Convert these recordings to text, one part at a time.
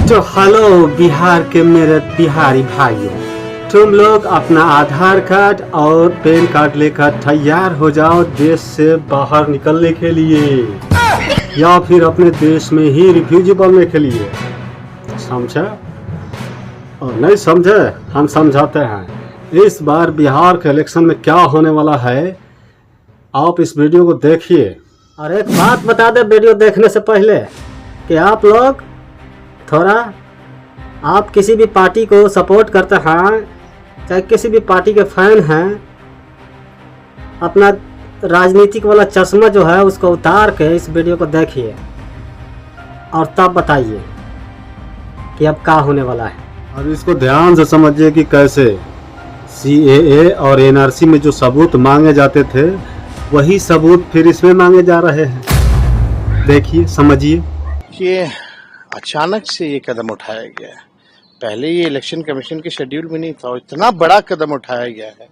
तो हेलो बिहार के मेरे बिहारी भाइयों, तुम लोग अपना आधार कार्ड और पैन कार्ड लेकर तैयार हो जाओ देश से बाहर निकलने के लिए या फिर अपने देश में ही रिफ्यूजी बनने के लिए। समझे? और नहीं समझे हम समझाते हैं। इस बार बिहार के इलेक्शन में क्या होने वाला है, आप इस वीडियो को देखिए। और एक बात बता दे वीडियो देखने से पहले कि आप लोग थोड़ा, आप किसी भी पार्टी को सपोर्ट करते हैं, चाहे किसी भी पार्टी के फैन हैं, अपना राजनीतिक वाला चश्मा जो है उसको उतार के इस वीडियो को देखिए और तब बताइए कि अब क्या होने वाला है। और इसको ध्यान से समझिए कि कैसे CAA और NRC में जो सबूत मांगे जाते थे वही सबूत फिर इसमें मांगे जा रहे हैं। देखिए, समझिए। ये अचानक से ये कदम उठाया गया है। पहले ये इलेक्शन कमीशन के शेड्यूल में नहीं था और इतना बड़ा कदम उठाया गया है,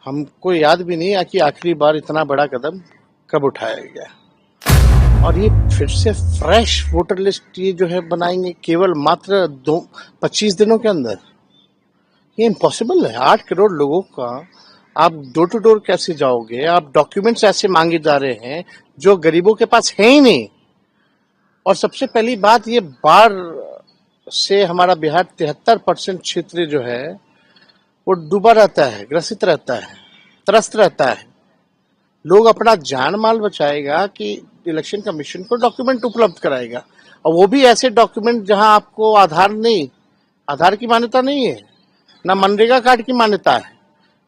हमको याद भी नहीं है कि आखिरी बार इतना बड़ा कदम कब उठाया गया। और ये फिर से फ्रेश वोटर लिस्ट ये जो है बनाएंगे केवल मात्र 25 दिनों के अंदर। ये इम्पॉसिबल है। 8 करोड़ लोगों का आप डोर टू डोर कैसे जाओगे? आप डॉक्यूमेंट्स ऐसे मांगे जा रहे हैं जो गरीबों के पास है ही नहीं। और सबसे पहली बात, ये बाढ़ से हमारा बिहार 73% क्षेत्र जो है वो डूबा रहता है, ग्रसित रहता है, त्रस्त रहता है। लोग अपना जान माल बचाएगा कि इलेक्शन कमीशन को डॉक्यूमेंट उपलब्ध कराएगा, और वो भी ऐसे डॉक्यूमेंट जहां आपको आधार की मान्यता नहीं है, ना मनरेगा कार्ड की मान्यता है।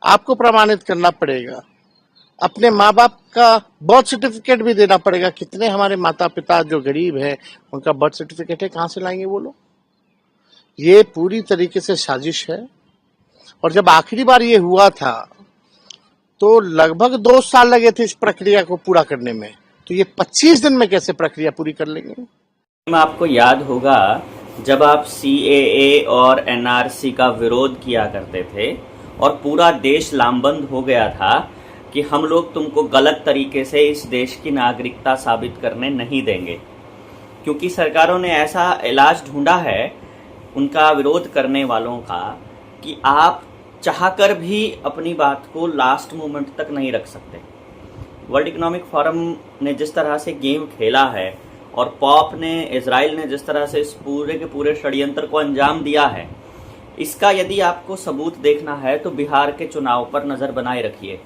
आपको प्रमाणित करना पड़ेगा, अपने माँ बाप का बर्थ सर्टिफिकेट भी देना पड़ेगा। कितने हमारे माता पिता जो गरीब हैं उनका बर्थ सर्टिफिकेट है, कहाँ से लाएंगे वो लोग? ये पूरी तरीके से साजिश है। और जब आखिरी बार ये हुआ था तो लगभग 2 साल लगे थे इस प्रक्रिया को पूरा करने में, तो ये 25 दिन में कैसे प्रक्रिया पूरी कर लेंगे? आपको याद होगा जब आप CAA और NRC का विरोध किया करते थे और पूरा देश लामबंद हो गया था कि हम लोग तुमको गलत तरीके से इस देश की नागरिकता साबित करने नहीं देंगे, क्योंकि सरकारों ने ऐसा इलाज ढूंढा है उनका विरोध करने वालों का कि आप चाहकर भी अपनी बात को लास्ट मोमेंट तक नहीं रख सकते। वर्ल्ड इकोनॉमिक फोरम ने जिस तरह से गेम खेला है और पॉप ने, इजराइल ने जिस तरह से इस पूरे के पूरे षड्यंत्र को अंजाम दिया है, इसका यदि आपको सबूत देखना है तो बिहार के चुनाव पर नजर बनाए रखिए।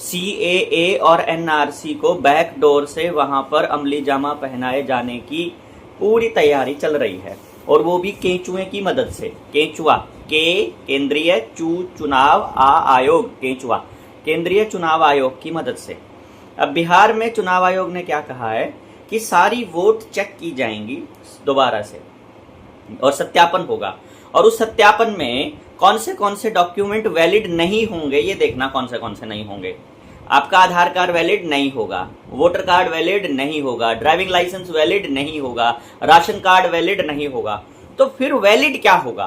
CAA और NRC को बैकडोर से वहां पर अमली जामा पहनाए जाने की पूरी तैयारी चल रही है, और वो भी केंचुए की मदद से। केंचुआ, केंद्रीय चुनाव आयोग, केंचुआ केंद्रीय चुनाव आयोग की मदद से। अब बिहार में चुनाव आयोग ने क्या कहा है कि सारी वोट चेक की जाएंगी दोबारा से और सत्यापन होगा, और उस सत्यापन में कौन से डॉक्यूमेंट वैलिड नहीं होंगे ये देखना। कौन से नहीं होंगे? आपका आधार कार्ड वैलिड नहीं होगा, वोटर कार्ड वैलिड नहीं होगा, ड्राइविंग लाइसेंस वैलिड नहीं होगा, राशन कार्ड वैलिड नहीं होगा। तो फिर वैलिड क्या होगा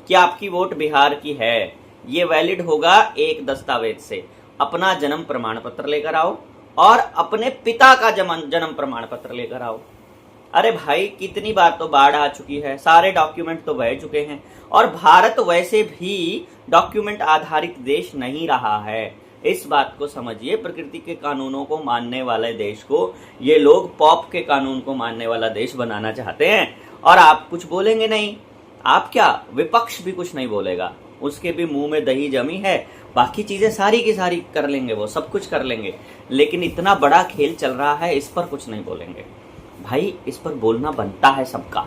कि आपकी वोट बिहार की है? ये वैलिड होगा एक दस्तावेज से। अपना जन्म प्रमाण पत्र लेकर आओ और अपने पिता का जन्म प्रमाण पत्र लेकर आओ। अरे भाई, कितनी बार तो बाढ़ आ चुकी है, सारे डॉक्यूमेंट तो बह चुके हैं, और भारत वैसे भी डॉक्यूमेंट आधारित देश नहीं रहा है। इस बात को समझिए। प्रकृति के कानूनों को मानने वाले देश को ये लोग पॉप के कानून को मानने वाला देश बनाना चाहते हैं, और आप कुछ बोलेंगे नहीं। आप क्या, विपक्ष भी कुछ नहीं बोलेगा, उसके भी मुंह में दही जमी है, बाकी चीजें सारी की सारी कर लेंगे, वो सब कुछ कर लेंगे, लेकिन इतना बड़ा खेल चल रहा है इस पर कुछ नहीं बोलेंगे। भाई, इस पर बोलना बनता है सबका,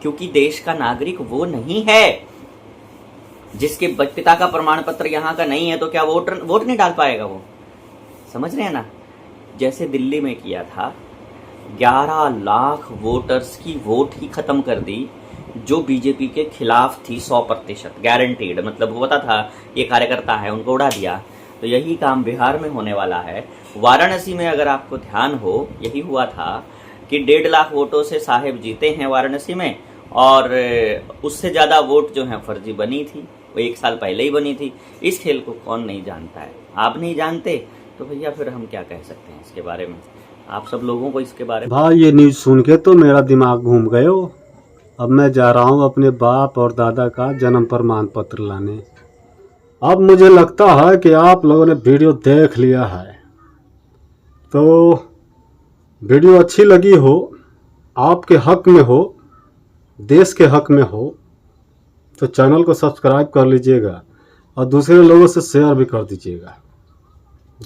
क्योंकि देश का नागरिक वो नहीं है जिसके पिता का प्रमाण पत्र यहाँ का नहीं है तो क्या वोट नहीं डाल पाएगा वो? समझ रहे हैं ना? जैसे दिल्ली में किया था, 11 लाख वोटर्स की वोट ही खत्म कर दी जो बीजेपी के खिलाफ थी, 100% गारंटीड, मतलब वो पता था ये कार्यकर्ता है, उनको उड़ा दिया। तो यही काम बिहार में होने वाला है। वाराणसी में अगर आपको ध्यान हो, यही हुआ था कि 1.5 लाख वोटों से साहेब जीते हैं वाराणसी में, और उससे ज्यादा वोट जो है फर्जी बनी थी, वो 1 साल पहले ही बनी थी। इस खेल को कौन नहीं जानता है? आप नहीं जानते तो भैया फिर हम क्या कह सकते हैं इसके बारे में? आप सब लोगों को इसके बारे में। भाई, ये न्यूज सुन के तो मेरा दिमाग घूम गए हो। अब मैं जा रहा हूँ अपने बाप और दादा का जन्म प्रमाण पत्र लाने। अब मुझे लगता है कि आप लोगों ने वीडियो देख लिया है, तो वीडियो अच्छी लगी हो, आपके हक में हो, देश के हक में हो, तो चैनल को सब्सक्राइब कर लीजिएगा और दूसरे लोगों से शेयर भी कर दीजिएगा।